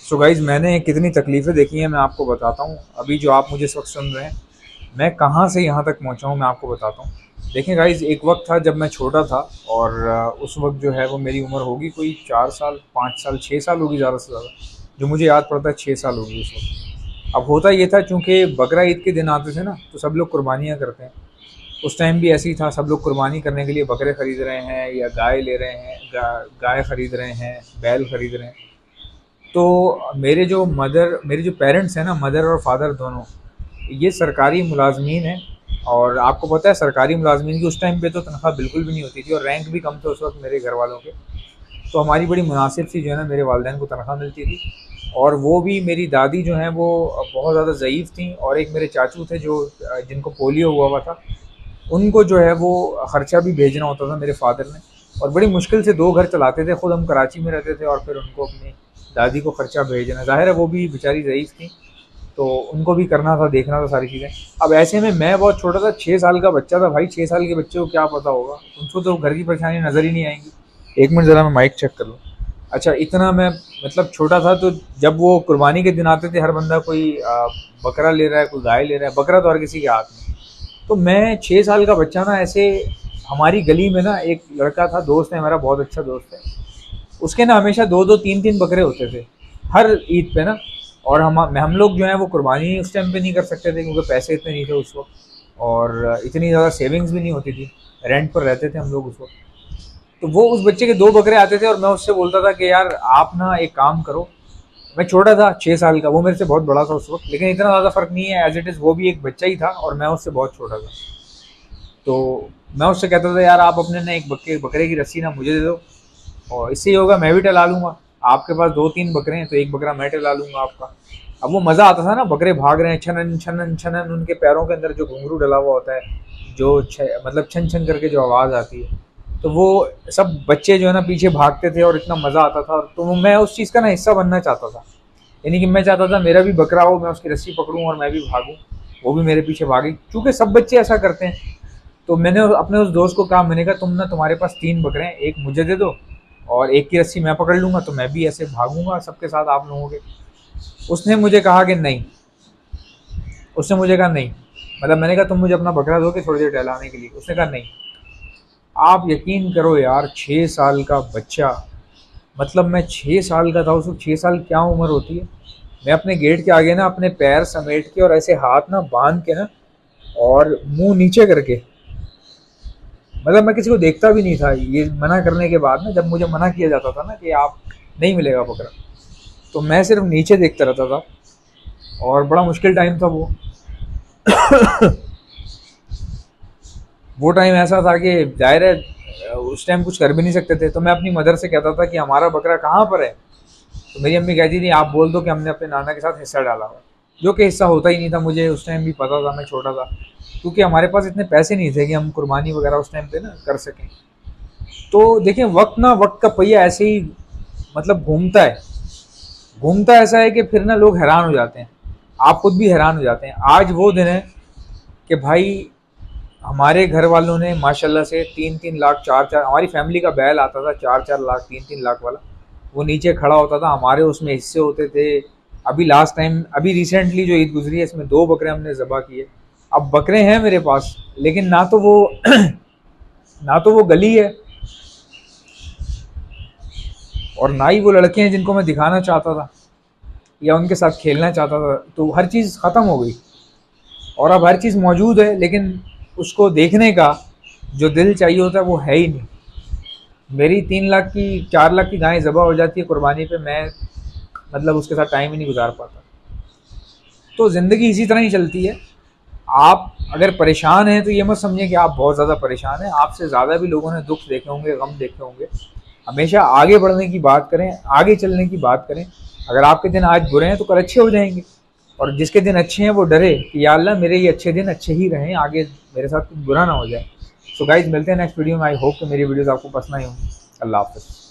So guys, मैंने कितनी तकलीफ़ें देखी हैं मैं आपको बताता हूँ। अभी जो आप मुझे इस वक्त सुन रहे हैं, मैं कहाँ से यहाँ तक पहुँचा हूँ मैं आपको बताता हूँ। देखिए गाइज़, एक वक्त था जब मैं छोटा था और उस वक्त जो है वो मेरी उम्र होगी कोई 4 साल 5 साल 6 साल होगी ज़्यादा से ज़्यादा। जो मुझे याद पड़ता है 6 साल होगी उस वक्त। अब होता ये था, चूँकि बकरा ईद के दिन आते थे ना, तो सब लोग कुर्बानियाँ करते हैं। उस टाइम भी ऐसे ही था, सब लोग कुर्बानी करने के लिए बकरे ख़रीद रहे हैं या गाय ले रहे हैं, गाय ख़रीद रहे हैं, बैल ख़रीद रहे हैं। तो मेरे जो पेरेंट्स हैं ना, मदर और फादर दोनों, ये सरकारी मुलाजमीन हैं। और आपको पता है सरकारी मुलाजमीन की उस टाइम पे तो तनख्वाह बिल्कुल भी नहीं होती थी और रैंक भी कम थे उस वक्त मेरे घर वालों के। तो हमारी बड़ी मुनासिब सी जो है ना मेरे वालिदैन को तनख्वाह मिलती थी। और वो भी मेरी दादी जो हैं वो बहुत ज़्यादा ज़ईफ़ थी, और एक मेरे चाचू थे जो जिनको पोलियो हुआ था, उनको जो है वो ख़र्चा भी भेजना होता था मेरे फादर ने। और बड़ी मुश्किल से 2 घर चलाते थे, ख़ुद हम कराची में रहते थे और फिर उनको अपनी दादी को ख़र्चा भेजना, ज़ाहिर है वो भी बेचारी ज़ईफ़ थी, तो उनको भी करना था, देखना था सारी चीज़ें। अब ऐसे में मैं बहुत छोटा था, 6 साल का बच्चा था। भाई 6 साल के बच्चे को क्या पता होगा, उनको तो घर की परेशानी नज़र ही नहीं आएंगी। एक मिनट ज़रा मैं माइक चेक कर लूँ। अच्छा, इतना मैं मतलब छोटा था, तो जब वो कुर्बानी के दिन आते थे, हर बंदा कोई बकरा ले रहा है, कोई गाय ले रहा है, बकरा तो हर किसी के हाथ में। तो मैं 6 साल का बच्चा ना, ऐसे हमारी गली में ना एक लड़का था, दोस्त है मेरा, बहुत अच्छा दोस्त है। उसके ना हमेशा 2-2 3-3 बकरे होते थे हर ईद पे ना। और हम लोग जो है वो कुर्बानी उस टाइम पे नहीं कर सकते थे, क्योंकि पैसे इतने नहीं थे उस वक्त और इतनी ज़्यादा सेविंग्स भी नहीं होती थी। रेंट पर रहते थे हम लोग उस वक्त। तो वो उस बच्चे के 2 बकरे आते थे और मैं उससे बोलता था कि यार आप ना एक काम करो। मैं छोटा था 6 साल का, वो मेरे से बहुत बड़ा था उस वक्त, लेकिन इतना ज़्यादा फ़र्क नहीं है, एज इट इज़ वो भी एक बच्चा ही था और मैं उससे बहुत छोटा था। तो मैं उससे कहता था यार आप अपने ना एक बकरे की रस्सी ना मुझे दे दो, और इससे ये होगा मैं भी टहला लूँगा। आपके पास 2-3 बकरे हैं तो एक बकरा मैं टहला लूँगा आपका। अब वो मज़ा आता था ना, बकरे भाग रहे हैं, छनन छनन छनन, उनके पैरों के अंदर जो घुंघरू डला हुआ होता है, जो मतलब छन छन करके जो आवाज़ आती है, तो वो सब बच्चे जो है ना पीछे भागते थे और इतना मज़ा आता था। तो मैं उस चीज़ का ना हिस्सा बनना चाहता था, यानी कि मैं चाहता था मेरा भी बकरा हो, मैं उसकी रस्सी पकड़ूँ और मैं भी भागूँ, वो भी मेरे पीछे भागे, क्योंकि सब बच्चे ऐसा करते हैं। तो मैंने अपने उस दोस्त को कहा, मैंने कहा तुम ना, तुम्हारे पास 3 बकरे हैं, एक मुझे दे दो और एक की रस्सी मैं पकड़ लूँगा, तो मैं भी ऐसे भागूंगा सबके साथ आप लोगों के। उसने मुझे कहा कि नहीं, उसने मुझे कहा नहीं, मतलब मैंने कहा तुम मुझे अपना बकरा दो कि थोड़ी देर टहलाने के लिए। उसने कहा नहीं। आप यकीन करो यार, 6 साल का बच्चा, मतलब मैं 6 साल का था उस वक्त। 6 साल क्या उम्र होती है। मैं अपने गेट के आगे ना अपने पैर समेट के और ऐसे हाथ ना बांध के ना और मुंह नीचे करके, मतलब मैं किसी को देखता भी नहीं था। ये मना करने के बाद ना, जब मुझे मना किया जाता था ना कि आप नहीं मिलेगा बकरा, तो मैं सिर्फ नीचे देखता रहता था। और बड़ा मुश्किल टाइम था वो। वो टाइम ऐसा था कि जाहिर है उस टाइम कुछ कर भी नहीं सकते थे। तो मैं अपनी मदर से कहता था कि हमारा बकरा कहाँ पर है, तो मेरी अम्मी कहती थी आप बोल दो कि हमने अपने नाना के साथ हिस्सा डाला हुआ, जो कि हिस्सा होता ही नहीं था। मुझे उस टाइम भी पता था, मैं छोटा था, क्योंकि हमारे पास इतने पैसे नहीं थे कि हम कुर्बानी वगैरह उस टाइम पे ना कर सकें। तो देखें, वक्त का पहिया ऐसे ही मतलब घूमता ऐसा है कि फिर ना लोग हैरान हो जाते हैं, आप खुद भी हैरान हो जाते हैं। आज वो दिन है कि भाई हमारे घर वालों ने माशाल्लाह से 3-3 लाख 4-4, हमारी फैमिली का बैल आता था 4-4 लाख 3-3 लाख वाला, वो नीचे खड़ा होता था, हमारे उसमें हिस्से होते थे। अभी लास्ट टाइम, अभी रिसेंटली जो ईद गुजरी है, इसमें 2 बकरे हमने ज़बह किए। अब बकरे हैं मेरे पास, लेकिन ना तो वो ना तो वो गली है और ना ही वो लड़के हैं जिनको मैं दिखाना चाहता था या उनके साथ खेलना चाहता था। तो हर चीज़ ख़त्म हो गई और अब हर चीज़ मौजूद है, लेकिन उसको देखने का जो दिल चाहिए होता है वो है ही नहीं। मेरी 3 लाख की 4 लाख की गाय ज़बह हो जाती है कुर्बानी पे, मैं मतलब उसके साथ टाइम ही नहीं गुजार पाता। तो ज़िंदगी इसी तरह ही चलती है। आप अगर परेशान हैं तो ये मत समझिए कि आप बहुत ज़्यादा परेशान हैं, आपसे ज़्यादा भी लोगों ने दुख देखे होंगे, गम देखे होंगे। हमेशा आगे बढ़ने की बात करें, आगे चलने की बात करें। अगर आपके दिन आज बुरे हैं तो कल अच्छे हो जाएंगे, और जिसके दिन अच्छे हैं वो डरे कि या अल्लाह मेरे ये अच्छे दिन अच्छे ही रहें, आगे मेरे साथ कुछ बुरा ना हो जाए। सो गाइज, मिलते हैं नेक्स्ट वीडियो में। आई होप कि मेरी वीडियोस आपको पसंद आई होंगी। अल्लाह हाफ़िज़।